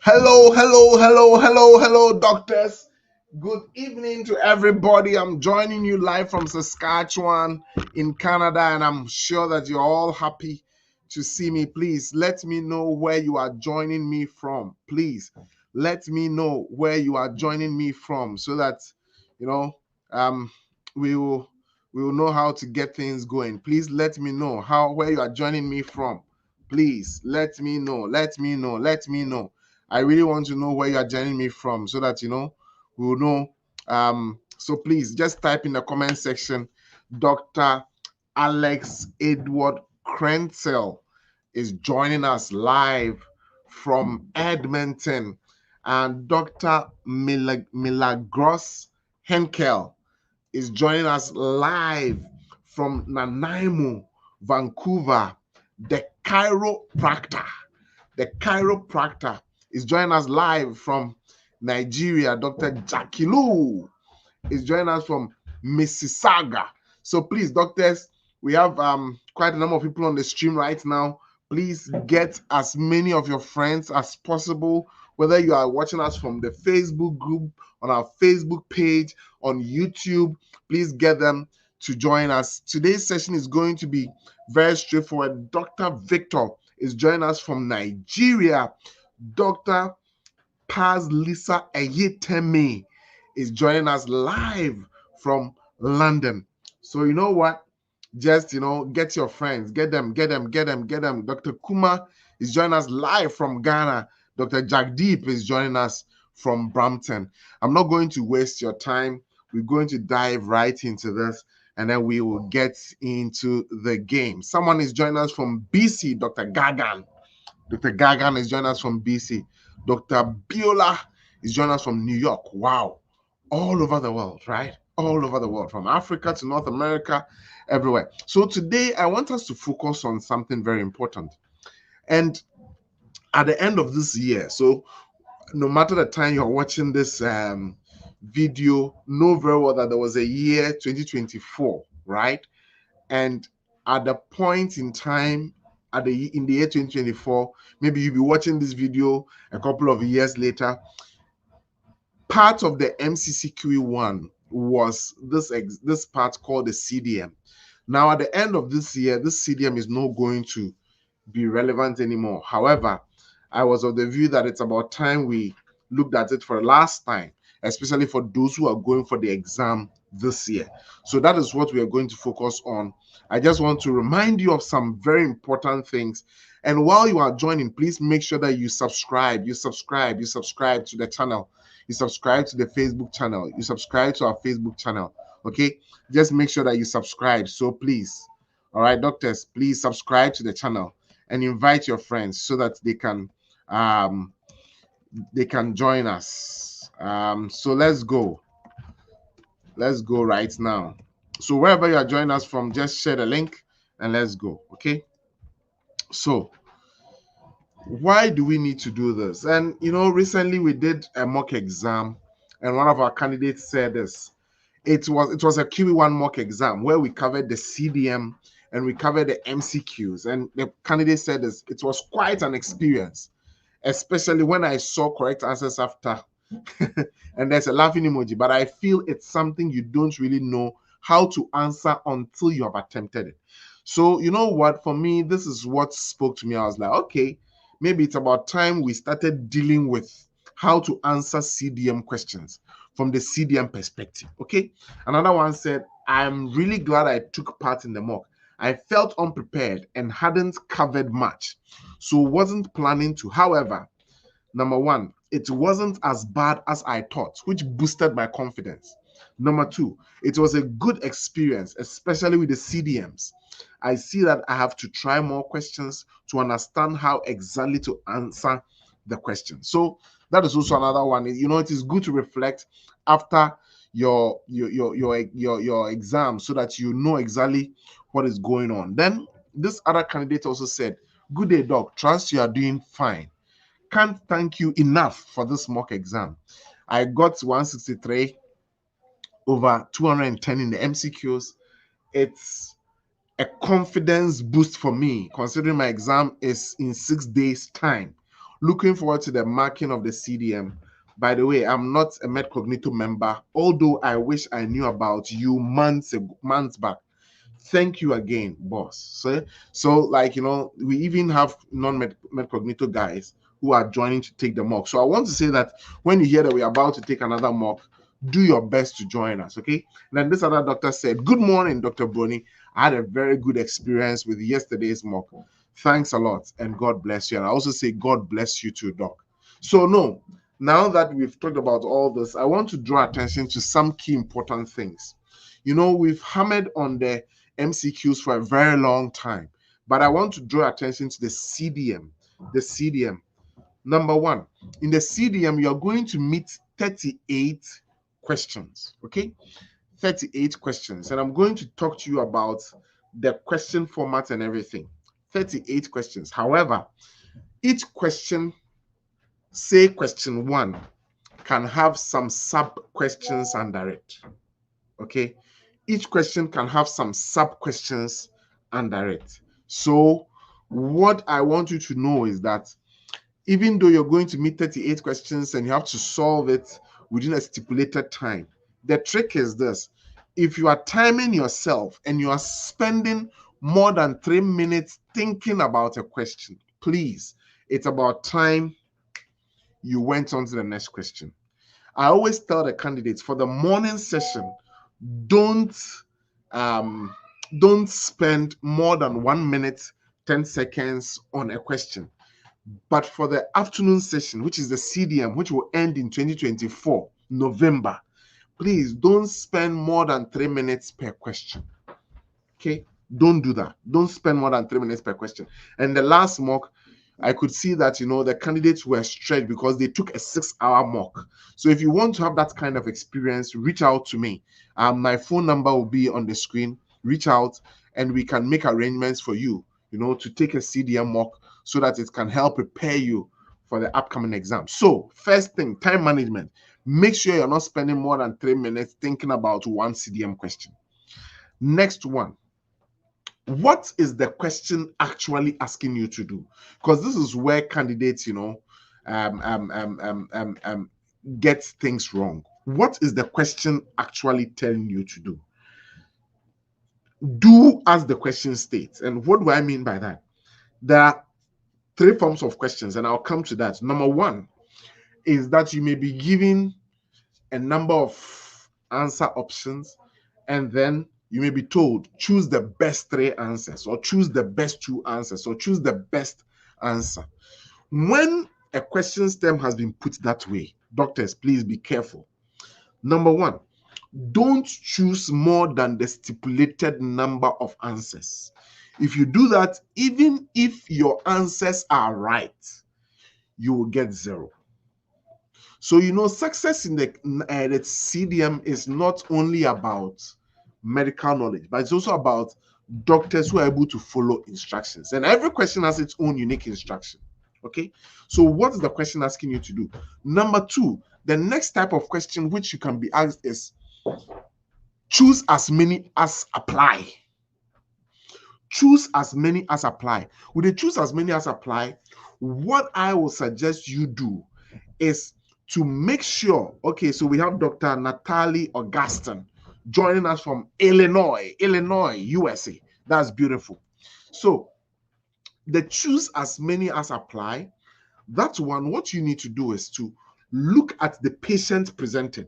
Hello, doctors. Good evening to everybody. I'm joining you live from Saskatchewan in Canada, and I'm sure that you're all happy to see me. Please let me know where you are joining me from. Please let me know where you are joining me from so that you know um we will know how to get things going. Please let me know where you are joining me from. Please let me know. I really want to know where you are joining me from so that we will know. So please just type in the comment section. Dr. Alex Edward Krenzel is joining us live from Edmonton, and Dr. Milagros Henkel is joining us live from Nanaimo, Vancouver. The chiropractor is joining us live from Nigeria. Dr. Jakilu is joining us from Mississauga. So please, doctors, we have quite a number of people on the stream right now. Please get as many of your friends as possible, whether you are watching us from the Facebook group, on our Facebook page, on YouTube. Please get them to join us. Today's session is going to be very straightforward. Dr. Victor is joining us from Nigeria. Dr. Paz Lisa Eyitemi is joining us live from London. So you know what? Just get your friends, get them. Dr. Kuma is joining us live from Ghana. Dr. Jagdeep is joining us from Brampton. I'm not going to waste your time. We're going to dive right into this, and then we will get into the game. Someone is joining us from BC, Dr. Gagan. Dr. Gagan is joining us from BC. Dr. Biola is joining us from New York. Wow. All over the world, right? All over the world, from Africa to North America, everywhere. So today, I want us to focus on something very important. And at the end of this year, so no matter the time you're watching this video, know very well that there was a year 2024, right? And at the point in time, in the year 2024, maybe you'll be watching this video a couple of years later. Part of the MCCQE1 was this part called the CDM. Now, at the end of this year, this CDM is not going to be relevant anymore. However, I was of the view that it's about time we looked at it for the last time, especially for those who are going for the exam this year. So that is what we are going to focus on. I just want to remind you of some very important things. And while you are joining, please make sure that you subscribe to the channel. You subscribe to the Facebook channel. You subscribe to our Facebook channel. Okay? Just make sure that you subscribe. So please, all right, doctors, please subscribe to the channel and invite your friends so that they can join us. So let's go right now. So wherever you are joining us from, just share the link and let's go. Okay, so why do we need to do this? And recently we did a mock exam, and one of our candidates said this. It was a QE1 mock exam where we covered the CDM and we covered the MCQs, and the candidate said this. It was quite an experience, especially when I saw correct answers after. And there's a laughing emoji, but I feel it's something you don't really know how to answer until you have attempted it. So you know what, for me, this is what spoke to me. I was like, okay, maybe it's about time we started dealing with how to answer CDM questions from the CDM perspective. Okay. Another one said, I'm really glad I took part in the mock. I felt unprepared and hadn't covered much, so wasn't planning to. However, number one, it wasn't as bad as I thought, which boosted my confidence. Number two, it was a good experience, especially with the CDMs. I see that I have to try more questions to understand how exactly to answer the question. So that is also another one. It is good to reflect after your exam so that you know exactly what is going on. Then this other candidate also said, good day, doc. Trust you are doing fine. Can't thank you enough for this mock exam. I got 163 over 210 in the MCQs. It's a confidence boost for me, considering my exam is in 6 days' time. Looking forward to the marking of the CDM. By the way, I'm not a Cognito member, although I wish I knew about you months back. Thank you again, boss. So like, we even have non-Cognito guys who are joining to take the mock. So I want to say that when you hear that we're about to take another mock, do your best to join us, okay? And then this other doctor said, good morning, Dr. Brony. I had a very good experience with yesterday's mock. Thanks a lot, and God bless you. And I also say, God bless you too, doc. So no, now that we've talked about all this, I want to draw attention to some key important things. We've hammered on the MCQs for a very long time, but I want to draw attention to the CDM. The CDM. Number one, in the CDM, you're going to meet 38 questions, okay? 38 questions. And I'm going to talk to you about the question format and everything. 38 questions. However, each question, say question 1, can have some sub questions under it, okay? Each question can have some sub questions under it. So what I want you to know is that even though you're going to meet 38 questions and you have to solve it within a stipulated time, the trick is this: if you are timing yourself and you are spending more than 3 minutes thinking about a question, please, it's about time you went on to the next question. I always tell the candidates for the morning session, don't spend more than 1 minute 10 seconds on a question. But for the afternoon session, which is the CDM, which will end in 2024 November, please don't spend more than 3 minutes per question. Okay, don't do that. Don't spend more than 3 minutes per question. And the last mock, I could see that the candidates were stretched because they took a 6-hour mock. So if you want to have that kind of experience, reach out to me. My phone number will be on the screen. Reach out and we can make arrangements for you, to take a CDM mock so that it can help prepare you for the upcoming exam. So first thing, time management. Make sure you're not spending more than 3 minutes thinking about one CDM question. Next one. What is the question actually asking you to do? Because this is where candidates, get things wrong. What is the question actually telling you to do? Do as the question states. And what do I mean by that? There are 3 forms of questions, and I'll come to that. Number 1 is that you may be given a number of answer options, and then you may be told, choose the best 3 answers, or choose the best 2 answers, or choose the best answer. When a question stem has been put that way, doctors, please be careful. Number 1, don't choose more than the stipulated number of answers. If you do that, even if your answers are right, you will get 0. So, success in the CDM is not only about medical knowledge, but it's also about doctors who are able to follow instructions. And every question has its own unique instruction. Okay, so what is the question asking you to do? Number 2, the next type of question which you can be asked is, choose as many as apply. Choose as many as apply. With the choose as many as apply, what I will suggest you do is to make sure, okay, so we have Dr. Natalie Augustin joining us from Illinois, USA. That's beautiful. So the choose as many as apply, that one, what you need to do is to look at the patient presented.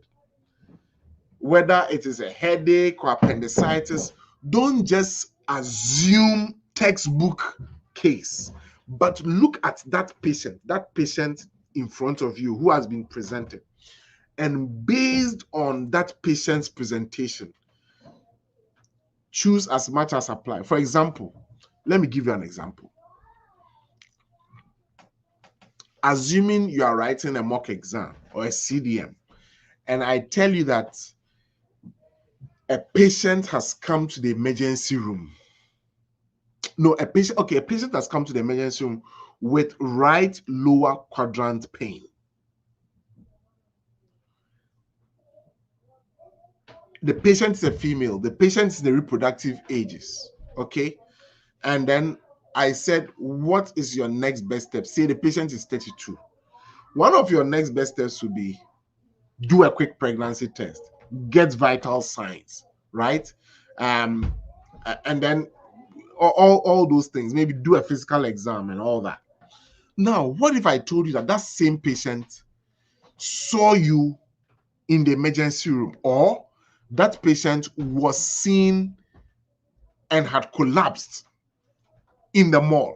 Whether it is a headache or appendicitis, don't just assume textbook case, but look at that patient in front of you who has been presented. And based on that patient's presentation, choose as much as apply. For example, let me give you an example. Assuming you are writing a mock exam or a CDM, and I tell you that a patient has come to the emergency room. No, a patient has come to the emergency room with right lower quadrant pain. The patient is a female. The patient is in the reproductive ages. Okay. And then I said, what is your next best step? Say the patient is 32. One of your next best steps would be do a quick pregnancy test, get vital signs, right? And then all those things, maybe do a physical exam and all that. Now, what if I told you that that same patient saw you in the emergency room, or that patient was seen and had collapsed in the mall?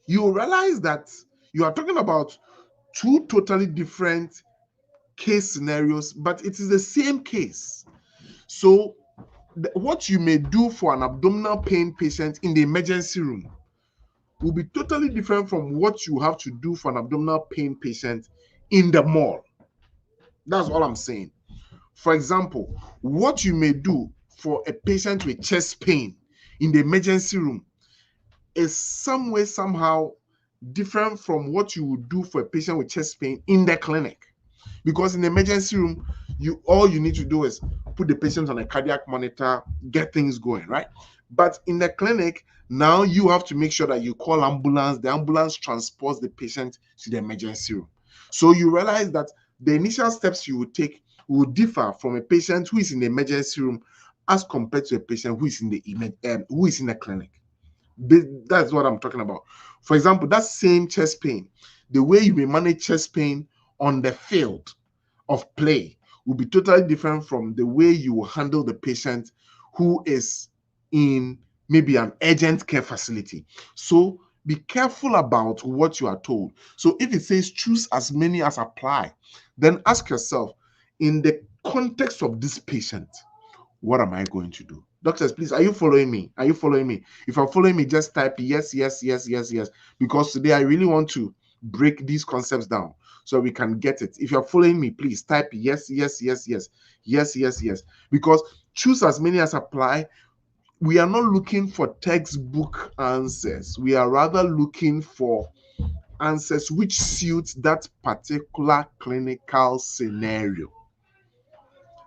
You realize that you are talking about two totally different case scenarios, but it is the same case. So what you may do for an abdominal pain patient in the emergency room will be totally different from what you have to do for an abdominal pain patient in the mall. That's all I'm saying. For example, what you may do for a patient with chest pain in the emergency room is some way, somehow different from what you would do for a patient with chest pain in the clinic. Because in the emergency room, all you need to do is put the patient on a cardiac monitor, get things going, right? But in the clinic, now you have to make sure that you call ambulance. The ambulance transports the patient to the emergency room. So you realize that the initial steps you would take will differ from a patient who is in the emergency room as compared to a patient who is in the clinic. That's what I'm talking about. For example, that same chest pain, the way you may manage chest pain on the field of play will be totally different from the way you will handle the patient who is in maybe an urgent care facility. So be careful about what you are told. So if it says choose as many as apply, then ask yourself, in the context of this patient, what am I going to do? Doctors, please, are you following me? Are you following me? If you're following me, just type yes, yes, yes, yes, yes. Because today I really want to break these concepts down so we can get it. If you're following me, please type yes, yes, yes, yes, yes, yes, yes. Because choose as many as apply. We are not looking for textbook answers. We are rather looking for answers which suit that particular clinical scenario.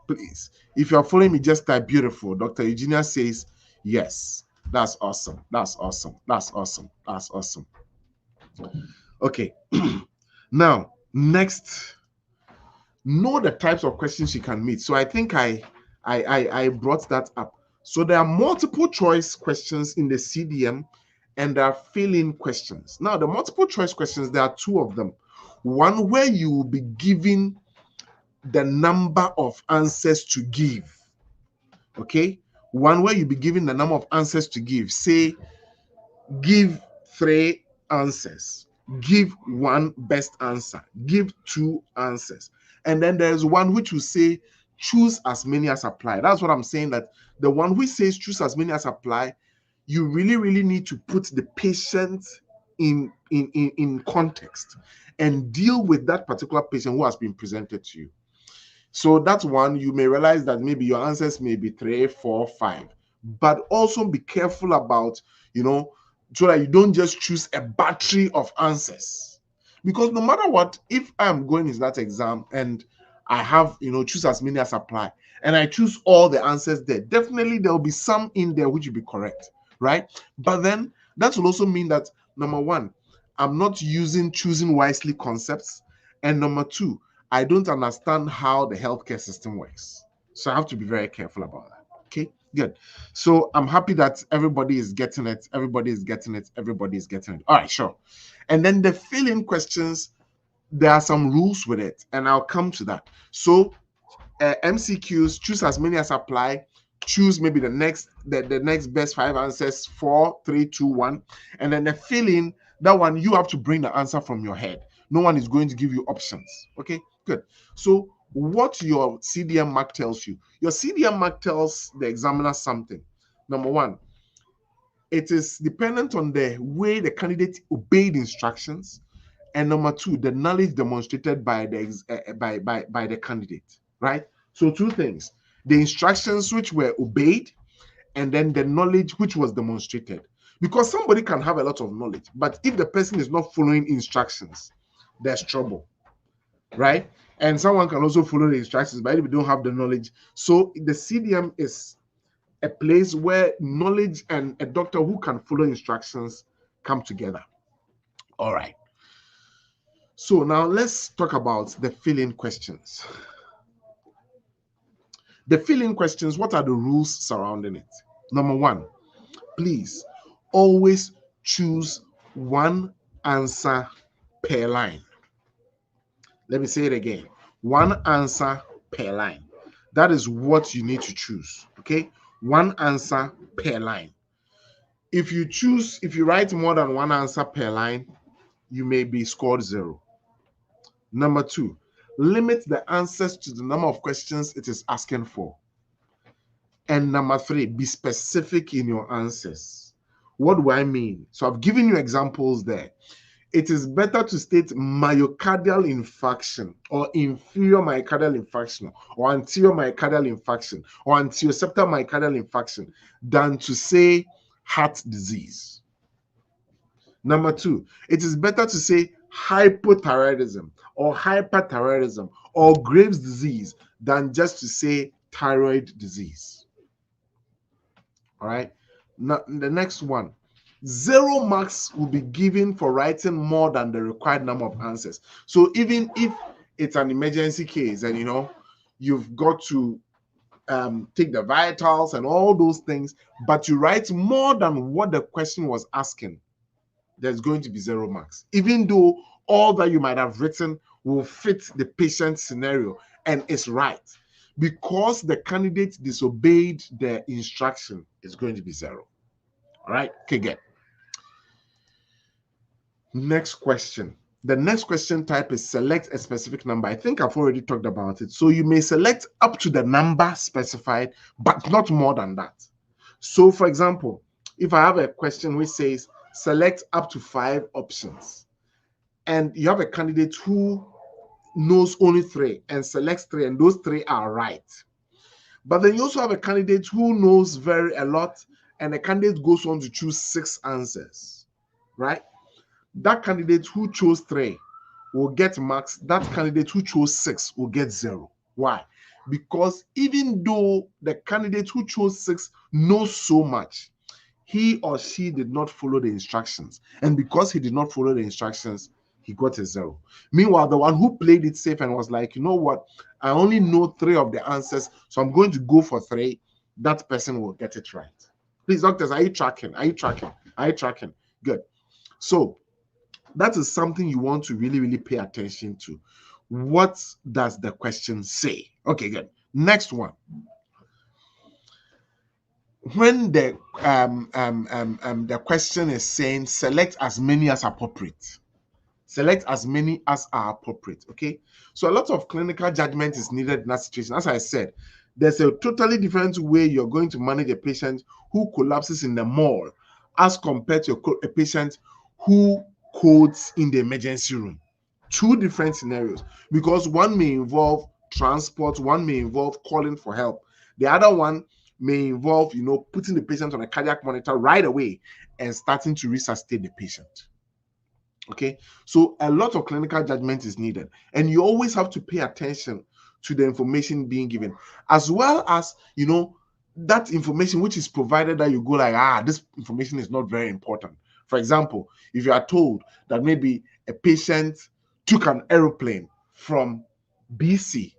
Please, if you're following me, just type beautiful. Dr. Eugenia says yes. That's awesome. That's awesome. That's awesome. That's awesome. Okay. Now, next, know the types of questions you can meet. So I think I brought that up. So there are multiple choice questions in the CDM, and there are fill-in questions. Now, the multiple choice questions, there are two of them. One where you will be given the number of answers to give. Okay, one where you'll be given the number of answers to give. Say, give 3 answers, give 1 best answer, give 2 answers. And then there's one which will say choose as many as apply. That's what I'm saying, that the one which says choose as many as apply, you really need to put the patient in context and deal with that particular patient who has been presented to you. So that's one. You may realize that maybe your answers may be 3, 4, 5, but also be careful about, so that you don't just choose a battery of answers. Because no matter what, if I'm going into that exam and I have, choose as many as apply, and I choose all the answers there, definitely there will be some in there which will be correct, right? But then that will also mean that, number one, I'm not using choosing wisely concepts, and number two, I don't understand how the healthcare system works. So I have to be very careful about that. Okay, good. So I'm happy that everybody is getting it. Everybody is getting it. Everybody is getting it. All right, sure. And then the fill-in questions, there are some rules with it, and I'll come to that. So MCQs, choose as many as apply. Choose maybe the next best 5 answers, 4, 3, 2, 1. And then the fill-in, that one you have to bring the answer from your head. No one is going to give you options. Okay, good. So what your CDM mark tells you, your CDM mark tells the examiner something. Number one, it is dependent on the way the candidate obeyed instructions, and number two, the knowledge demonstrated by the candidate, right? So 2 things: the instructions which were obeyed, and then the knowledge which was demonstrated. Because somebody can have a lot of knowledge, but if the person is not following instructions, there's trouble, right? And someone can also follow the instructions, but if they don't have the knowledge. So the CDM is a place where knowledge and a doctor who can follow instructions come together. All right. So now let's talk about the fill-in questions. The fill-in questions, what are the rules surrounding it? Number one, please always choose one answer per line. Let me say it again. One answer per line. That is what you need to choose. Okay? One answer per line. If you write more than one answer per line, you may be scored 0. Number two, limit the answers to the number of questions it is asking for. And number three, be specific in your answers. What do I mean? So I've given you examples there. It is better to state myocardial infarction or inferior myocardial infarction or anterior myocardial infarction or anteroseptal myocardial infarction than to say heart disease. Number two, it is better to say hypothyroidism or hyperthyroidism or Graves' disease than just to say thyroid disease. All right. Now, the next one, 0 marks will be given for writing more than the required number of answers. So even if it's an emergency case and you've got to take the vitals and all those things, but you write more than what the question was asking, there's going to be 0 marks, even though all that you might have written will fit the patient scenario and is right. Because the candidate disobeyed the instruction, it's going to be 0. All right, okay, good. Next question. The next question type is select a specific number. I think I've already talked about it. So you may select up to the number specified, but not more than that. So for example, if I have a question which says select up to 5 options, and you have a candidate who knows only 3 and selects 3, and those 3 are right. But then you also have a candidate who knows a lot, and the candidate goes on to choose 6 answers, right? That candidate who chose 3 will get marks. That candidate who chose 6 will get 0. Why? Because even though the candidate who chose 6 knows so much, he or she did not follow the instructions. And because he did not follow the instructions, he got a 0. Meanwhile, the one who played it safe and was like, you know what, I only know 3 of the answers, so I'm going to go for 3, that person will get it right. Please, doctors, are you tracking? Are you tracking? Are you tracking? Good. So that is something you want to really, really pay attention to. What does the question say? Okay, good. Next one. When the question is saying select as many as appropriate. Select as many as are appropriate. Okay, so a lot of clinical judgment is needed in that situation. As I said, there's a totally different way you're going to manage a patient who collapses in the mall as compared to a patient who codes in the emergency room. 2 different scenarios, because one may involve transport, one may involve calling for help, the other one may involve putting the patient on a cardiac monitor right away and starting to resuscitate the patient. Okay, so a lot of clinical judgment is needed, and you always have to pay attention to the information being given, as well as that information which is provided that you go like, this information is not very important. For example, if you are told that maybe a patient took an aeroplane from BC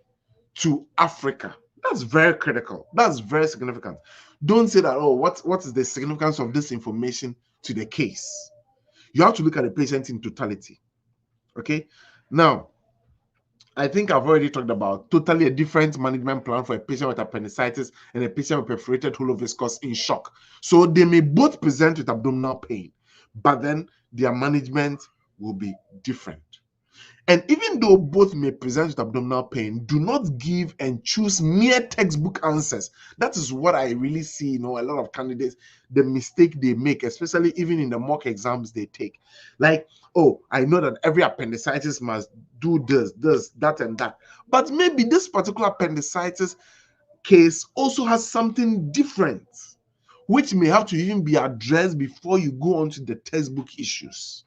to Africa, that's very critical. That's very significant. Don't say that, what is the significance of this information to the case? You have to look at the patient in totality. Okay. Now, I think I've already talked about totally a different management plan for a patient with appendicitis and a patient with perforated hollow viscous in shock. So they may both present with abdominal pain, but then their management will be different. And even though both may present with abdominal pain, do not give and choose mere textbook answers. That is what I really see, a lot of candidates, the mistake they make, especially even in the mock exams they take. Like, I know that every appendicitis must do this, that, and that. But maybe this particular appendicitis case also has something different, which may have to even be addressed before you go on to the textbook issues.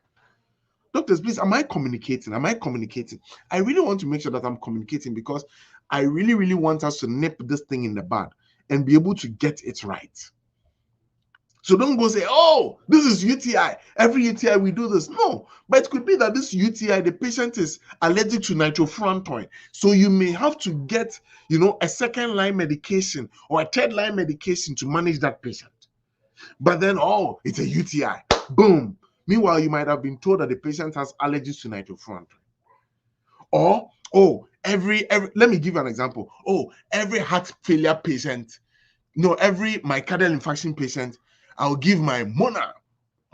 Doctors, please, am I communicating? Am I communicating? I really want to make sure that I'm communicating, because I really, really want us to nip this thing in the bud. and be able to get it right. So don't go say, oh, this is UTI. Every UTI we do this. No, but it could be that this UTI, the patient is allergic to nitrofurantoin. So you may have to get, a second line medication or a third line medication to manage that patient. But then, oh, it's a UTI. Boom. Meanwhile, you might have been told that the patient has allergies to nitrofurantoin. Or, oh, let me give you an example. Oh, every heart failure patient, every myocardial infarction patient, I'll give my Mona,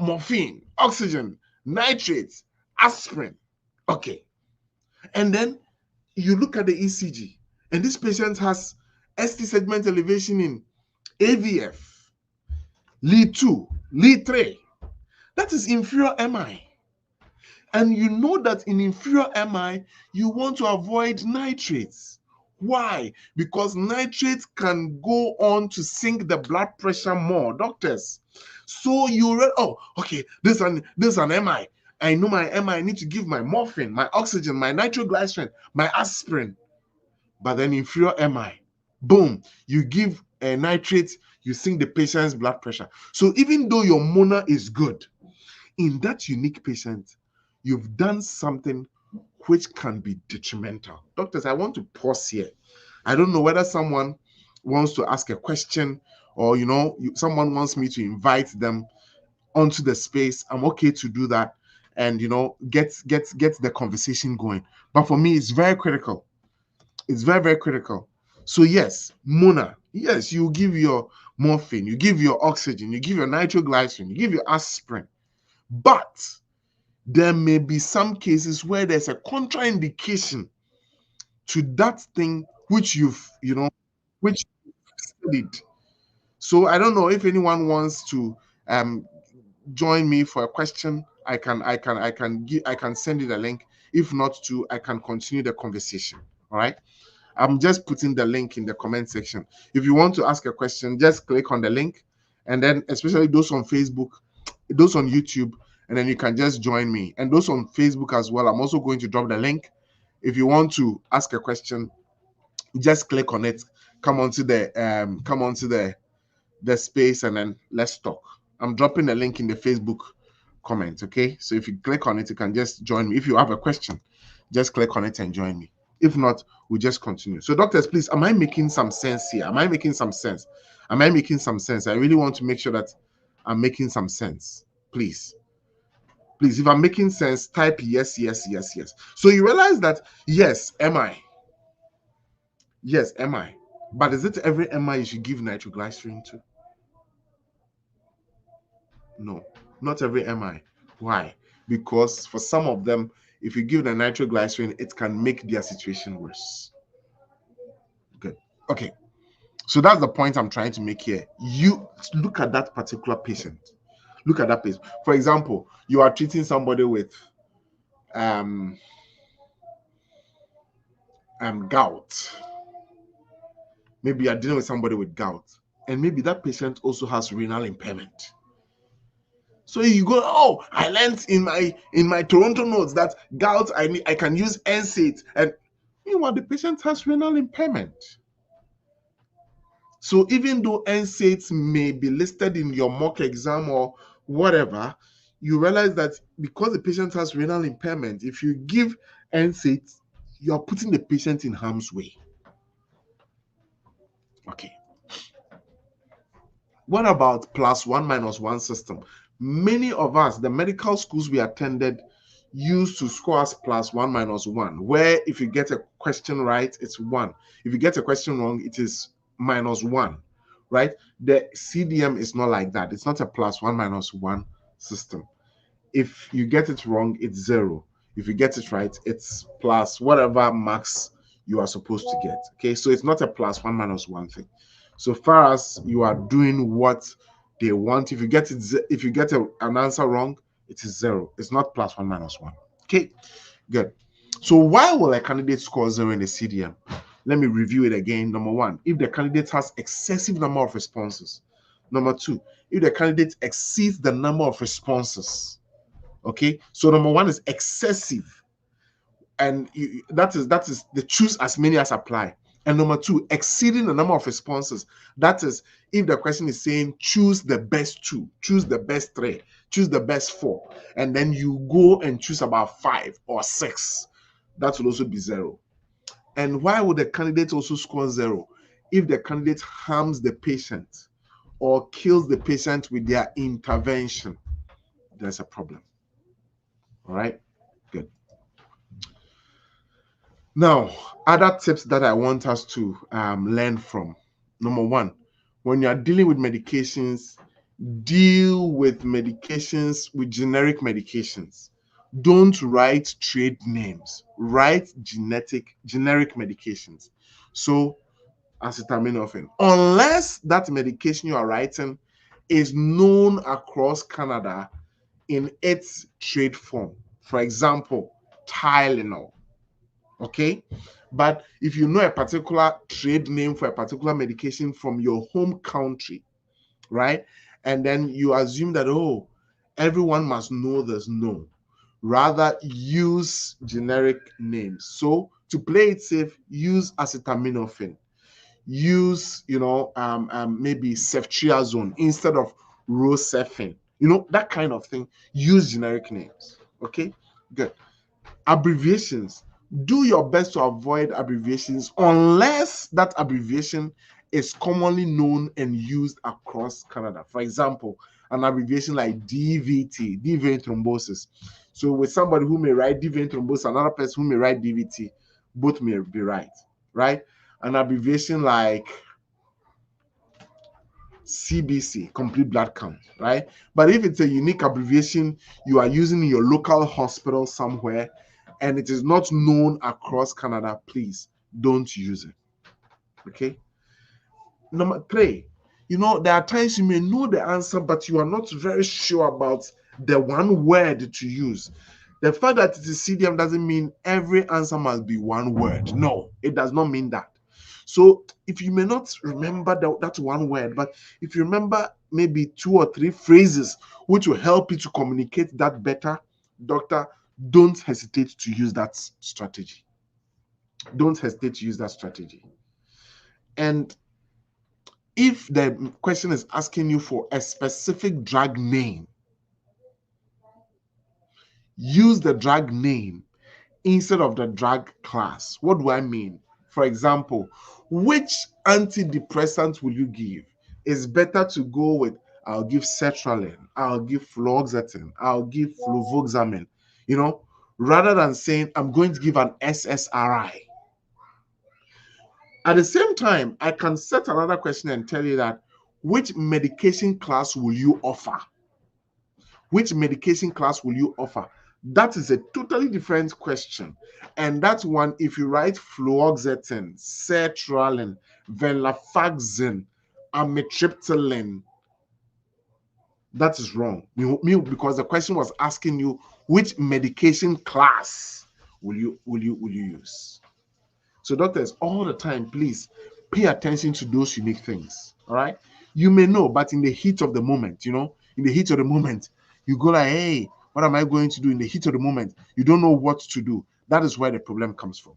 morphine, oxygen, nitrates, aspirin. Okay. And then you look at the ECG, and this patient has ST segment elevation in AVF, lead 2, lead 3. That is inferior MI. And you know that in inferior MI, you want to avoid nitrates. Why? Because nitrates can go on to sink the blood pressure more, doctors. So you read, oh, okay, this is an MI. I know my MI, I need to give my morphine, my oxygen, my nitroglycerin, my aspirin. But then inferior MI, boom, you give nitrates, you sink the patient's blood pressure. So even though your Mona is good, in that unique patient, you've done something which can be detrimental. Doctors, I want to pause here. I don't know whether someone wants to ask a question or, someone wants me to invite them onto the space. I'm okay to do that and, get the conversation going. But for me, it's very critical. It's very, very critical. So yes, Mona, yes, you give your morphine, you give your oxygen, you give your nitroglycerin, you give your aspirin. But there may be some cases where there's a contraindication to that thing which you've studied. So I don't know if anyone wants to join me for a question. I can send you the link. If not to, I can continue the conversation. All right. I'm just putting the link in the comment section. If you want to ask a question, just click on the link, and then especially those on Facebook, those on YouTube, and then you can just join me. And those on Facebook as well, I'm also going to drop the link. If you want to ask a question, just click on it. Come onto the space, and then let's talk. I'm dropping the link in the Facebook comment. Okay, so if you click on it, you can just join me. If you have a question, just click on it and join me. If not, we'll just continue. So doctors, please, am I making some sense here? Am I making some sense? Am I making some sense? I really want to make sure that I'm making some sense. Please, if I'm making sense, type yes, yes, yes, yes. So you realize that, yes, MI. Yes, MI. But is it every MI you should give nitroglycerin to? No, not every MI. Why? Because for some of them, if you give the nitroglycerin, it can make their situation worse. Good. Okay. So that's the point I'm trying to make here. You look at that particular patient. Look at that patient. For example, you are treating somebody with gout. Maybe you're dealing with somebody with gout, and maybe that patient also has renal impairment. So you go, oh, I learned in my Toronto notes that gout, I can use NSAID, and meanwhile the patient has renal impairment. So even though NSAIDs may be listed in your mock exam or whatever, you realize that because the patient has renal impairment, if you give NSAIDs, you are putting the patient in harm's way. Okay. What about +1 - 1 system? Many of us, the medical schools we attended, used to score us +1 - 1, where if you get a question right, it's 1. If you get a question wrong, it is -1, right? The CDM is not like that. It's not a +1 - 1 system. If you get it wrong, it's 0. If you get it right, it's plus whatever marks you are supposed to get. Okay, so it's not a +1 - 1 thing. So far as you are doing what they want, if you get an answer wrong, it is 0. It's not +1 - 1. Okay, good. So why will a candidate score 0 in the CDM? Let me review it again. Number 1, if the candidate has excessive number of responses. Number 2, if the candidate exceeds the number of responses. Okay, so number 1 is excessive, and that is the choose as many as apply. And number 2, exceeding the number of responses. That is, if the question is saying choose the best 2, choose the best 3, choose the best 4, and then you go and choose about 5 or 6, that will also be 0. And why would the candidate also score 0? If the candidate harms the patient or kills the patient with their intervention, there's a problem. All right, good. Now, other tips that I want us to learn from. Number 1, when you are dealing with medications, deal with medications with generic medications. Don't write trade names. Write generic medications. So, acetaminophen, unless that medication you are writing is known across Canada in its trade form. For example, Tylenol. Okay, but if you know a particular trade name for a particular medication from your home country, right, and then you assume that, oh, everyone must know this, no, rather use generic names. So to play it safe, use acetaminophen, use maybe ceftriaxone instead of rocephin, that kind of thing. Use generic names. Okay, good. Abbreviations, do your best to avoid abbreviations unless that abbreviation is commonly known and used across Canada. For example, an abbreviation like DVT, deep vein thrombosis. So with somebody who may write deep vein thrombosis, another person who may write DVT, both may be right? An abbreviation like CBC, complete blood count, right? But if it's a unique abbreviation you are using in your local hospital somewhere and it is not known across Canada, please don't use it. Okay. Number 3, there are times you may know the answer, but you are not very sure about the one word to use. The fact that it is CDM doesn't mean every answer must be one word. No, it does not mean that. So if you may not remember that one word, but if you remember maybe 2 or 3 phrases which will help you to communicate that better, doctor, don't hesitate to use that strategy. Don't hesitate to use that strategy. And if the question is asking you for a specific drug name, use the drug name instead of the drug class. What do I mean? For example, which antidepressant will you give? It's better to go with, I'll give sertraline, I'll give fluoxetine, I'll give fluvoxamine, rather than saying I'm going to give an SSRI. At the same time, I can set another question and tell you that, which medication class will you offer? Which medication class will you offer? That is a totally different question. And that one, if you write fluoxetine, sertraline, venlafaxine, amitriptyline, that is wrong. Because the question was asking you which medication class will you use. So doctors, all the time, please pay attention to those unique things. All right. You may know, but in the heat of the moment, in the heat of the moment, you go like, hey, what am I going to do? In the heat of the moment, you don't know what to do. That is where the problem comes from.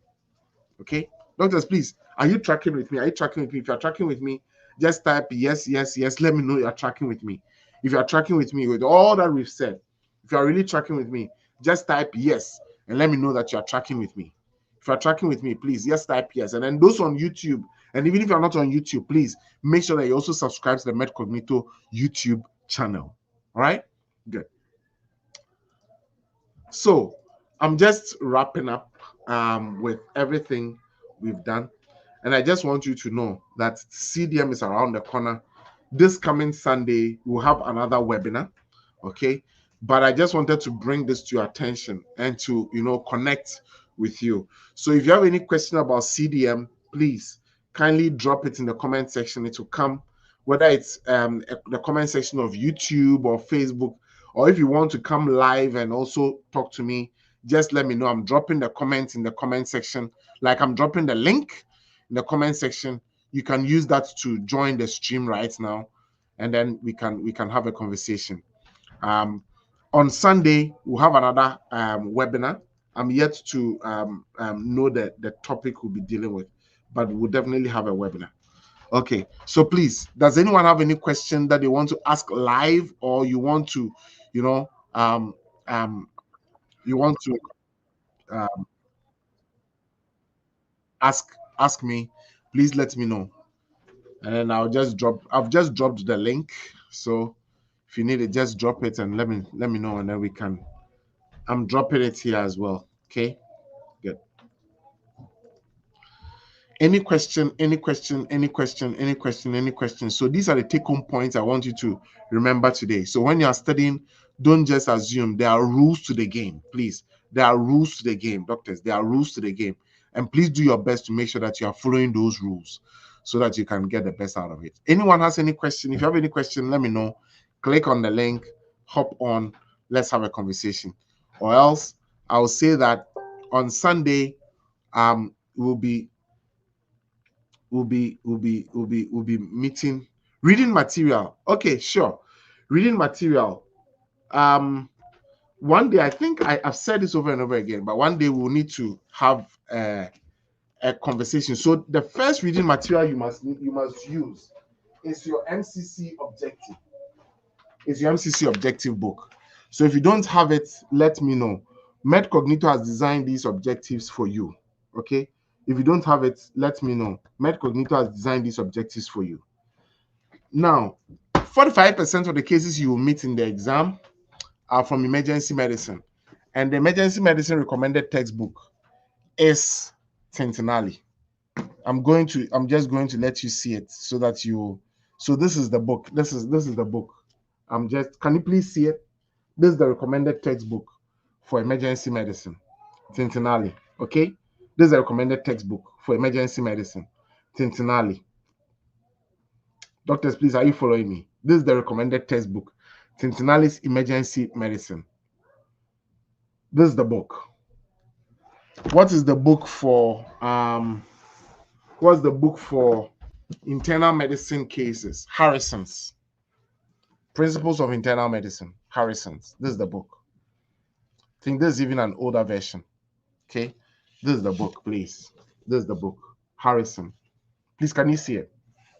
Okay. Doctors, please, are you tracking with me? Are you tracking with me? If you're tracking with me, just type yes, yes, yes. Let me know you're tracking with me. If you're tracking with me with all that we've said, if you're really tracking with me, just type yes and let me know that you're tracking with me. If you're tracking with me, please, yes, type yes. And then those on YouTube, and even if you're not on YouTube, please make sure that you also subscribe to the Cognito YouTube channel. All right? Good. So I'm just wrapping up with everything we've done. And I just want you to know that CDM is around the corner. This coming Sunday, we'll have another webinar. Okay. But I just wanted to bring this to your attention and to, connect with you. So if you have any question about CDM, please kindly drop it in the comment section. It will come, whether it's the comment section of YouTube or Facebook, or if you want to come live and also talk to me, just let me know. I'm dropping the comments in the comment section, like I'm dropping the link in the comment section. You can use that to join the stream right now, and then we can have a conversation. On Sunday, we'll have another webinar. I'm yet to know the topic we'll be dealing with, but we'll definitely have a webinar. Okay, so please, does anyone have any question that they want to ask live, or you want to, you know, you want to ask me? Please let me know, and then I've just dropped the link. So if you need it, just drop it and let me know, and then we can. I'm dropping it here as well. Okay, good. Any question, any question, any question, any question, any question. So these are the take-home points I want you to remember today. So when you are studying, don't just assume. There are rules to the game, please. There are rules to the game, doctors. There are rules to the game. And please do your best to make sure that you are following those rules so that you can get the best out of it. Anyone has any question? If you have any question, let me know. Click on the link, hop on, let's have a conversation. Or else I'll say that on Sunday, we'll be meeting reading material. Okay, sure. Reading material. One day, I think I've said this over and over again, but one day we'll need to have a conversation. So the first reading material you must use is your MCC objective. Is your MCC objective book. So if you don't have it, let me know. Cognito has designed these objectives for you. Okay. If you don't have it, let me know. Cognito has designed these objectives for you. Now, 45% of the cases you will meet in the exam are from emergency medicine. And the emergency medicine recommended textbook is Centenary. I'm just going to let you see it so that so this is the book. This is the book. Can you please see it? This is the recommended textbook for emergency medicine. Centenary. Okay? This is the recommended textbook for emergency medicine. Centenary. Doctors, please, are you following me? This is the recommended textbook. Centenary's Emergency Medicine. This is the book. What is the book for? What's the book for internal medicine cases? Harrison's. Principles of Internal Medicine. Harrison's. This is the book. I think this is even an older version. Okay. This is the book, please. This is the book. Harrison. Please, can you see it?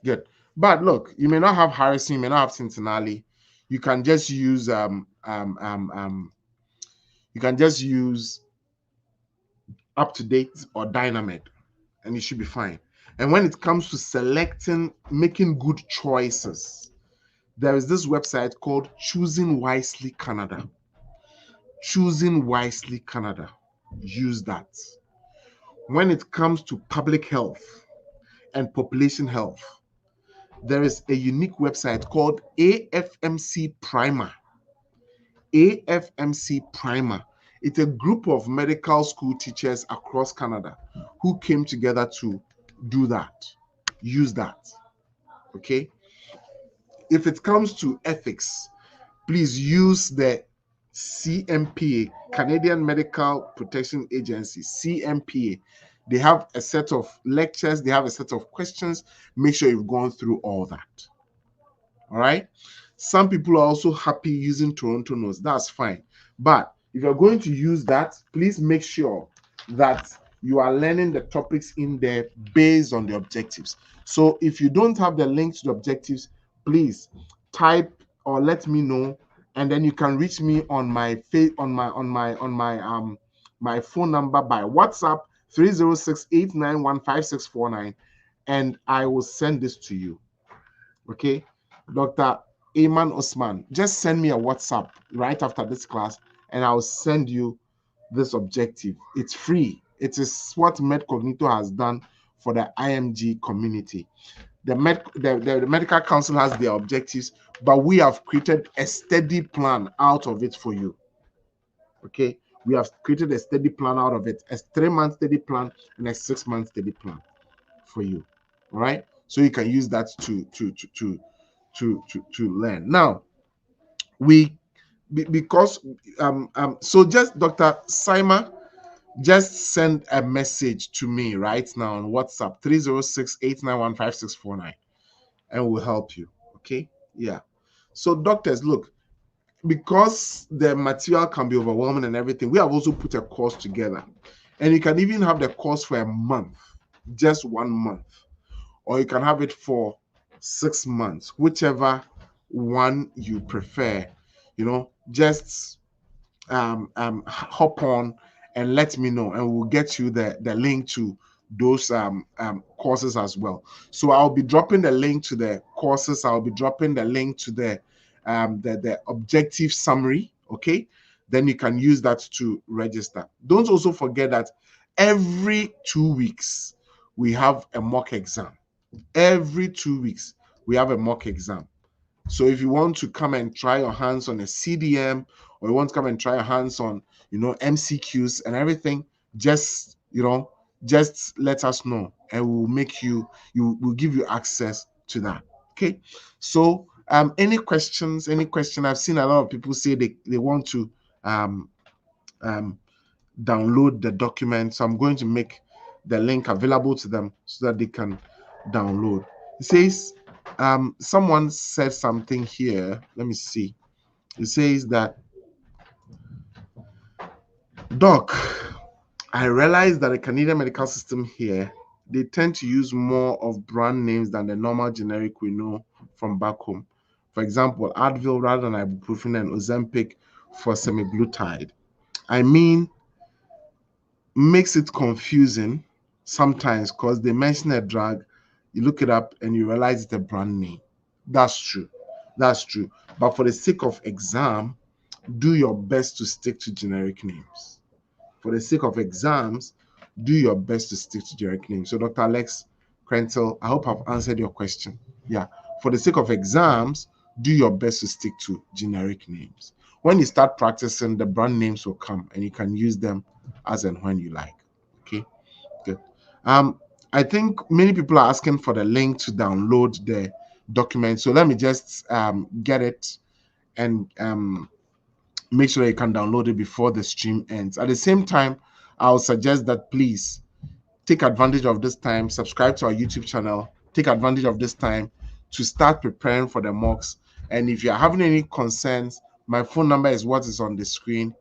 Good. But look, you may not have Harrison, you may not have Centenary. You can just use you can just use Up to Date or Dynamed, and you should be fine. And when it comes to selecting, making good choices, there is this website called Choosing Wisely Canada. Choosing Wisely Canada. Use that. When it comes to public health and population health, there is a unique website called AFMC Primer. AFMC Primer. It's a group of medical school teachers across Canada who came together to do that. Use that. Okay? If it comes to ethics, please use the CMPA, Canadian Medical Protection Agency, CMPA. They have a set of lectures, they have a set of questions. Make sure you've gone through all that. All right? Some people are also happy using Toronto Notes. That's fine. But if you're going to use that, please make sure that you are learning the topics in there based on the objectives. So if you don't have the link to the objectives, please type or let me know, and then you can reach me on my my phone number by WhatsApp 306-891-5649, and I will send this to you. Okay, Dr. Ayman Osman, just send me a WhatsApp right after this class, and I'll send you this objective. It's free. It is what Cognito has done for the IMG community. The Medical Council has their objectives, but we have created a steady plan out of it for you. Okay, we have created a steady plan out of it, a 3-month steady plan and a 6-month steady plan for you. All right, so you can use that to learn. Now, so just Dr. Simon, just send a message to me right now on WhatsApp 306-891-5649, and we'll help you. Okay, yeah. So doctors, look, because the material can be overwhelming and everything, we have also put a course together, and you can even have the course for a month. just 1 month, or you can have it for 6 months, whichever one you prefer. Just hop on and let me know, and we'll get you the link to those courses as well. So I'll be dropping the link to the courses. I'll be dropping the link to the objective summary. Okay, then you can use that to register. Don't also forget that every 2 weeks we have a mock exam. Every 2 weeks we have a mock exam. So if you want to come and try your hands on a CDM, or you want to come and try your hands on, MCQs and everything, just let us know, and we'll we'll give you access to that. Okay. So any questions? I've seen a lot of people say they want to um download the document. So I'm going to make the link available to them so that they can download. It says someone said something here. Let me see. It says that, Doc, I realized that the Canadian medical system here, they tend to use more of brand names than the normal generic we know from back home. For example, Advil rather than ibuprofen, and Ozempic for semaglutide. I mean, makes it confusing sometimes because they mention a drug, you look it up and you realize it's a brand name. That's true. That's true. But for the sake of exam, do your best to stick to generic names. For the sake of exams, do your best to stick to generic names. So, Dr. Alex Krentel, I hope I've answered your question. Yeah. For the sake of exams, do your best to stick to generic names. When you start practicing, the brand names will come and you can use them as and when you like. Okay, good. I think many people are asking for the link to download the document. So let me just get it and make sure that you can download it before the stream ends. At the same time, I'll suggest that please take advantage of this time, subscribe to our YouTube channel, take advantage of this time to start preparing for the mocks. And if you're having any concerns, my phone number is what is on the screen.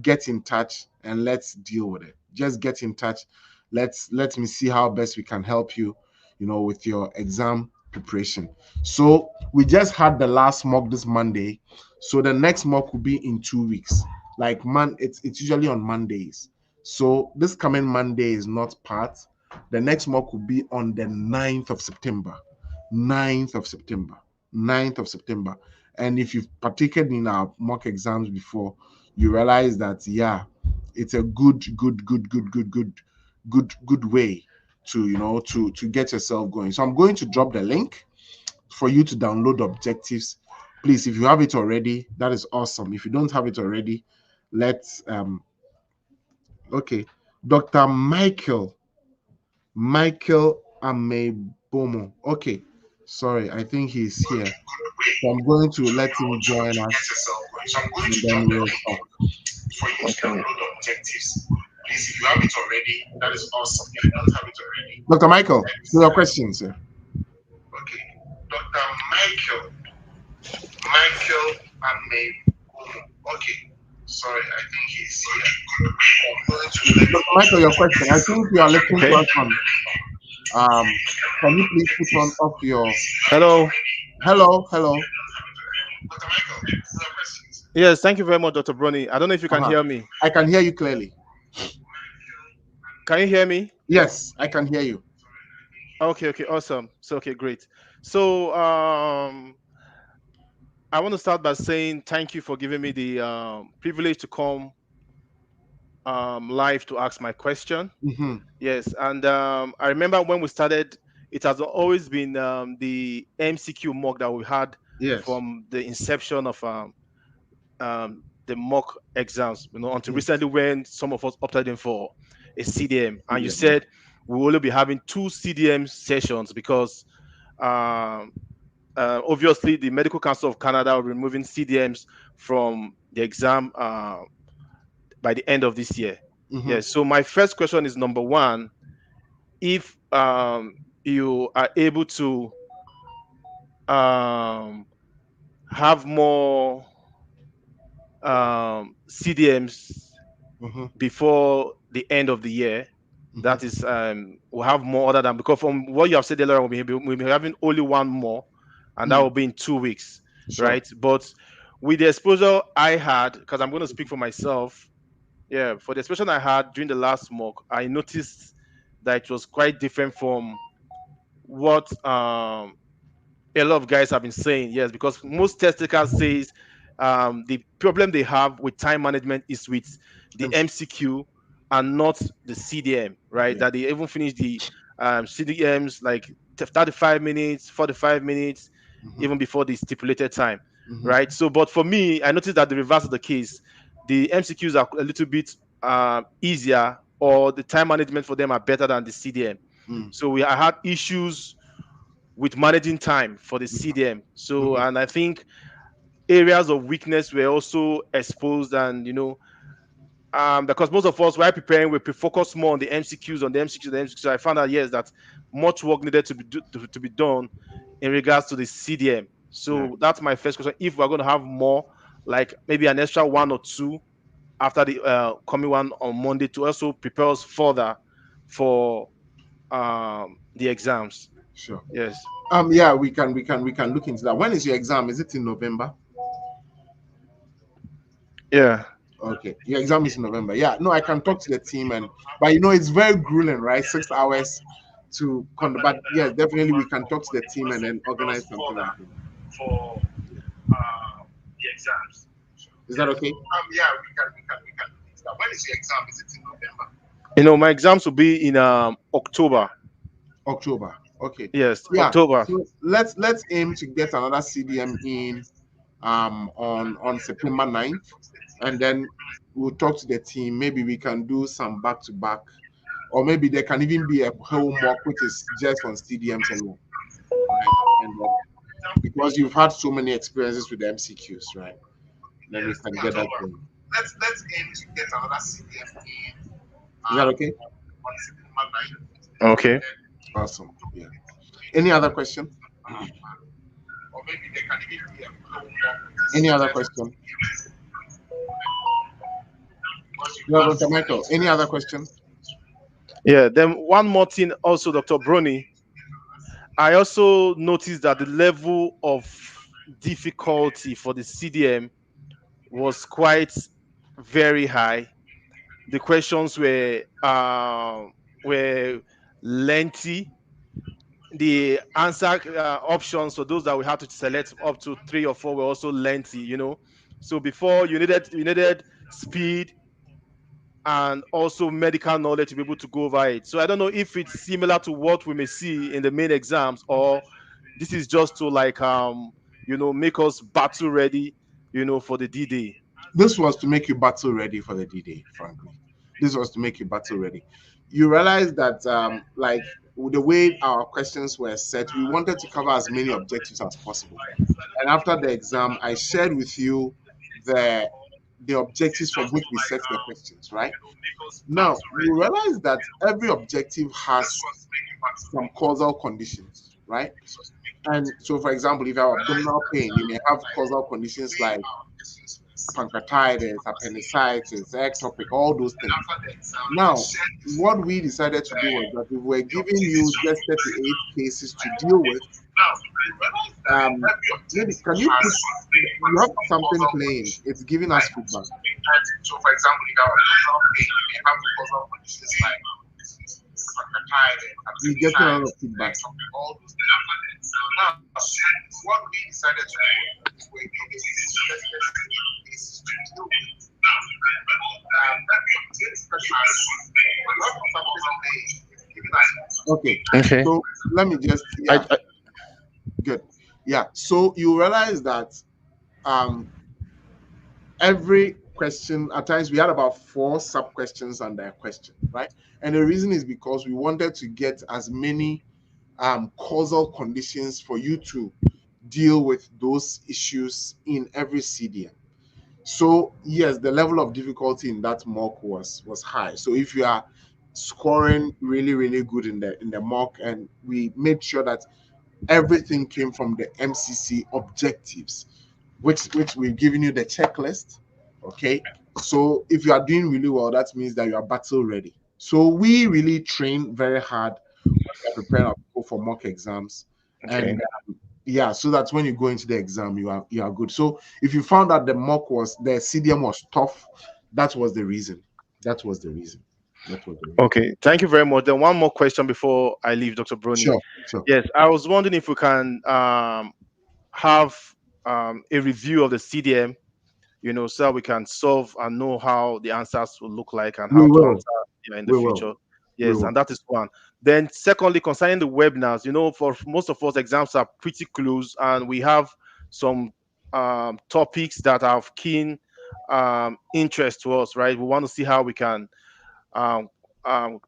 Get in touch and let's deal with it. Just get in touch. Let me see how best we can help you, with your exam preparation. So we just had the last mock this Monday. So the next mock will be in 2 weeks. Like it's usually on Mondays. So this coming Monday is not part. The next mock will be on the 9th of September. 9th of September. 9th of September. And if you've participated in our mock exams before, you realize that, yeah, it's a good way to, to get yourself going. So I'm going to drop the link for you to download objectives. Please, if you have it already, that is awesome. If you don't have it already, let's okay. Dr. Michael Amebomo. Okay, sorry, I think he's here. So I'm going to let him join us, and then we'll talk. For you to download objectives. Please, if you have it already, that is awesome. If you don't have it already, Dr. Michael, so your questions, sir. Okay, Dr. Michael Amebomo. Okay. Sorry, I think he's here. Dr. Michael, your question. I think you are listening to us on. Can you please put on off your. Hello. Hello. Dr. Michael, Yes, thank you very much, Dr. Brony. I don't know if you can hear me. I can hear you clearly. Can you hear me? Yes, I can hear you. Okay, awesome. So, okay, great. So, I want to start by saying thank you for giving me the privilege to come live to ask my question. Mm-hmm. Yes, and I remember when we started, it has always been the MCQ mock that we had from the inception of the mock exams, until recently when some of us opted in for a CDM. And you said we will only be having 2 CDM sessions because obviously the Medical Council of Canada will be removing CDMs from the exam by the end of this year. Mm-hmm. Yes. So my first question is, number one, if you are able to have more CDMs before the end of the year, That is, we'll have more other than, because from what you have said earlier, we'll be having only one more, and that will be in 2 weeks, right? But with the exposure I had, because I'm going to speak for myself, for the exposure I had during the last mock, I noticed that it was quite different from what a lot of guys have been saying. Yes, because most test takers says the problem they have with time management is with the MCQ and not the CDM, right? That they even finish the CDMs like 35 minutes, 45 minutes, even before the stipulated time, right? So, but for me, I noticed that the reverse of the case, the MCQs are a little bit easier, or the time management for them are better than the CDM. So I had issues with managing time for the CDM. So, and I think areas of weakness were also exposed, and because most of us, while preparing, we focus more on the MCQs, So I found out, yes, that much work needed to be done in regards to the CDM. So that's my first question. If we're going to have more, like maybe an extra 1 or 2 after the coming one on Monday, to also prepare us further for the exams. Sure. Yes. Yeah, we can look into that. When is your exam? Is it in November? Yeah. Okay, your exam is in November. Yeah, no, I can talk to the team, but it's very grueling, right? 6 hours to conduct. But yes, definitely we can talk to the team and then organize something like that for the exams. Is that okay? Yeah, we can look into that. When is your exam? Is it in November? My exams will be in October. October. Okay. Yes, yeah. October. So let's aim to get another CDM in on September 9th, and then we'll talk to the team. Maybe we can do some back-to-back, or maybe there can even be a homework which is just on CDMs alone, right? And because you've had so many experiences with the MCQs, right? Then we can get that going. Let's aim to get another CDM in. Is that okay? On September 9th. Okay. Awesome. Yeah. Any other question? Or maybe there can even be a homework. Any other question? Yeah, Dr. Michael, any other question? Yeah, then one more thing also, Dr. Brony. I also noticed that the level of difficulty for the CDM was quite very high. The questions were lengthy. The answer options for those that we had to select up to 3 or 4 were also lengthy. So before you needed speed and also medical knowledge to be able to go over it. So I don't know if it's similar to what we may see in the main exams, or this is just to make us battle ready, for the D-Day. This was to make you battle ready for the D-Day, frankly. This was to make you battle ready. You realize that like the way our questions were set, we wanted to cover as many objectives as possible. And after the exam, I shared with you the objectives from which we set the questions, right? Now, you realize that every objective has some causal conditions, right? And so, for example, if you have abdominal pain, you may have causal conditions like pancreatitis, appendicitis, ectopic, all those things. Now, what we decided to do was that we were giving you just 38 cases to deal with. Maybe can you put, you have something playing, it's giving us feedback. So, for example, if you have abdominal pain, you may have causal conditions like pancreatitis, we get a lot of feedback. All those things. Now, what we decided to do is we're giving you just 38 cases to deal with. Okay. So let me just good. Yeah. So you realize that every question, at times we had about 4 sub questions under a question, right? And the reason is because we wanted to get as many causal conditions for you to deal with those issues in every CDM. So yes, the level of difficulty in that mock was high. So if you are scoring really, really good in the mock, and we made sure that everything came from the MCC objectives, which we've given you the checklist. Okay, so if you are doing really well, that means that you are battle ready. So we really train very hard when we are preparing our people for mock exams. Okay. And yeah, so that's when you go into the exam, you are good. So if you found that the CDM was tough, that was the reason. That was the reason. Okay, thank you very much. Then one more question before I leave, Dr. Brony. Sure. Yes, I was wondering if we can have a review of the CDM, so that we can solve and know how the answers will look like and how to answer in the future. Yes, and that is one. Then secondly, concerning the webinars, for most of us, exams are pretty close, and we have some topics that are of keen interest to us, right? We want to see how we can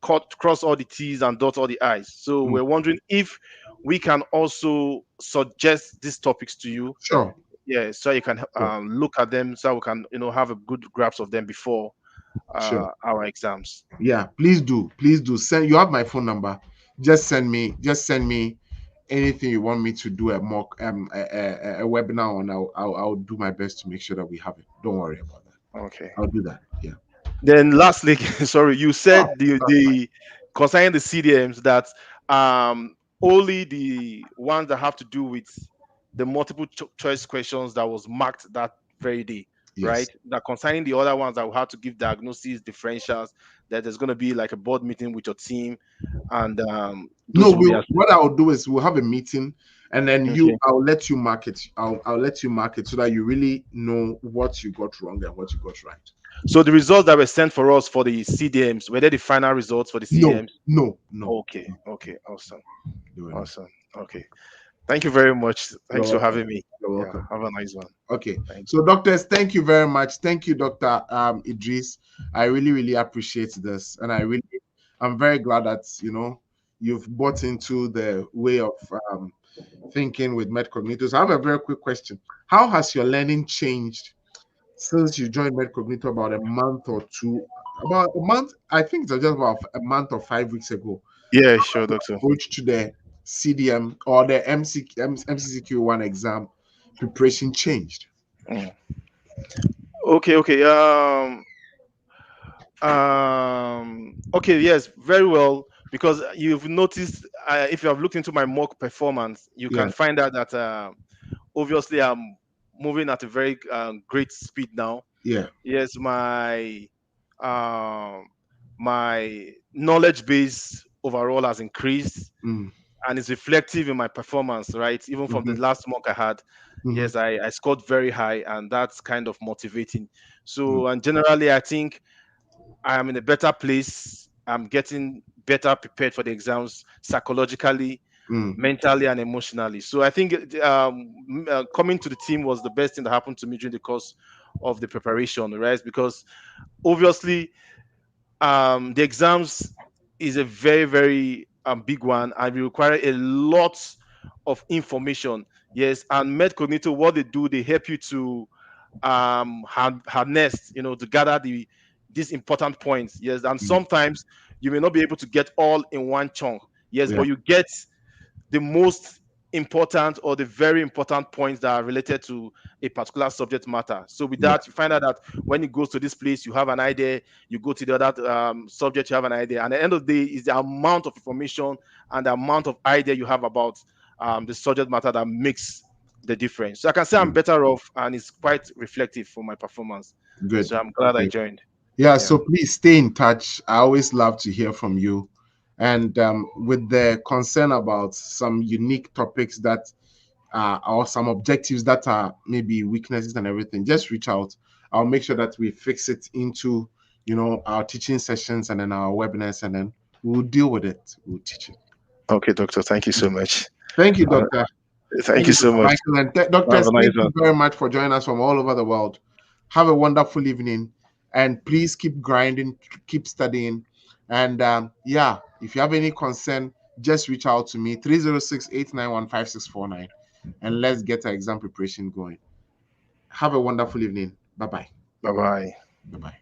cross all the T's and dot all the I's. So we're wondering if we can also suggest these topics to you. Sure. Yeah, so you can look at them, so we can have a good grasp of them before our exams. Yeah, please do send. You have my phone number. Just send me anything you want me to do a mock a webinar on. I'll do my best to make sure that we have it. Don't worry about that. Okay, I'll do that. Yeah. Then lastly, sorry, you said the concerning the CDMs that only the ones that have to do with the multiple choice questions that was marked that very day, right? That concerning the other ones that will have to give diagnoses, differentials, that there's going to be like a board meeting with your team, and no, what I'll do is we'll have a meeting, and then I'll let you mark it. I'll let you mark it so that you really know what you got wrong and what you got right. So the results that were sent for us for the CDMs, were they the final results for the CDMs? No. Okay, awesome. Okay. Thank you very much. Thanks for having me. You're welcome. Have a nice one. Okay. So doctors, thank you very much. Thank you, Dr. Idris. I really appreciate this. And I'm very glad that, you've bought into the way of thinking with Cognito. So I have a very quick question. How has your learning changed since you joined Cognito about a month or two? About a month, I think it's just about a month or 5 weeks ago. Yeah, sure, doctor. Approach to the CDM or the MCCQE1 exam preparation changed? Okay. Okay, yes, very well. Because you've noticed, if you have looked into my mock performance, you can find out that obviously I'm moving at a very great speed now. Yes, my knowledge base overall has increased, and it's reflective in my performance, right? Even from the last mock I had. Yes, I scored very high, and that's kind of motivating. So, and generally, I think I'm in a better place. I'm getting better prepared for the exams psychologically, mentally, and emotionally. So I think coming to the team was the best thing that happened to me during the course of the preparation, right? Because obviously, the exams is a very big one, and we require a lot of information. Yes, and Cognito, what they do, they help you to harness, to gather these important points. Yes, and sometimes you may not be able to get all in one chunk. Yes, but you get the most important or the very important points that are related to a particular subject matter. So with that, you find out that when it goes to this place, you have an idea. You go to the other subject, you have an idea. And at the end of the day, is the amount of information and the amount of idea you have about the subject matter that makes the difference. So I can say I'm better off, and it's quite reflective for my performance. Good. So I'm glad I joined. Yeah, so please stay in touch. I always love to hear from you. And with the concern about some unique topics that or some objectives that are maybe weaknesses and everything, just reach out. I'll make sure that we fix it into, our teaching sessions and then our webinars, and then we'll deal with it. We'll teach it. Okay, doctor. Thank you so much. Thank you, doctor. Thank you so much. Michael, and doctors, thank you very much for joining us from all over the world. Have a wonderful evening, and please keep grinding, keep studying. And if you have any concern, just reach out to me, 306-891-5649, and let's get our exam preparation going. Have a wonderful evening. Bye-bye. Bye-bye. Bye-bye.